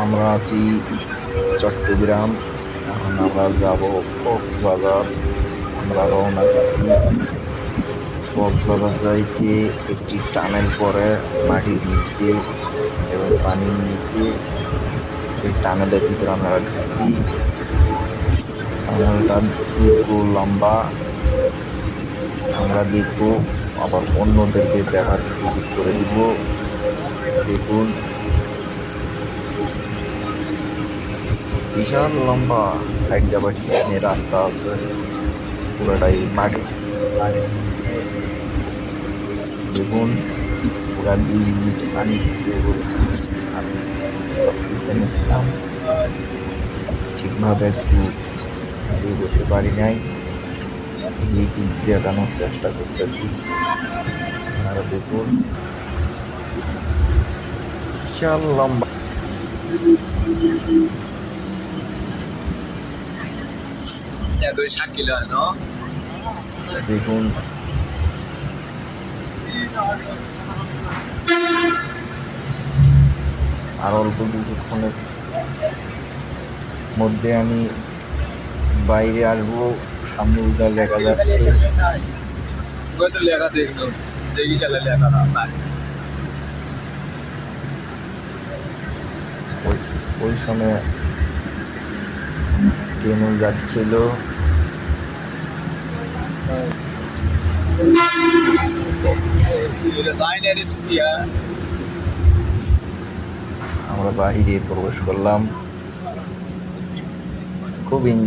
আমরা আছি চট্টগ্রাম। এখন আমরা যাব কক্সবাজার। আমরা রওনা দিছি। কক্সবাজার যাইতে একটি টানেল পরে মাটির নিচে এবং পানির নিচে। এই টানেলের ভিতরে আমরা ঢুকছি। টানেলটা দীর্ঘ লম্বা। আমরা দেখবো, আবার অন্যদেরকে দেখার সুযোগ করে দিব। দেখুন, বিশাল লম্বা। সাইড যাবার সামনে রাস্তা আছে, পুরোটাই মাটি। দেখুন, পুরা 2 মিনিট পানি দিয়ে বলছি। আমি পিছনে ছিলাম, ঠিকভাবে একটু ভিডিও করতে পারি নাই, যেহেতু দেখানোর চেষ্টা করতেছি। আপনারা দেখুন, বিশাল লম্বা। দেখুন, আর অল্প কিছুক্ষণের মধ্যে আমি বাইরে আসবো। সামনে যা দেখা যাচ্ছে, ওই সময় ট্রেনও যাচ্ছিল। আমরা বাহিরে প্রবেশ করলাম, খুব এনজয়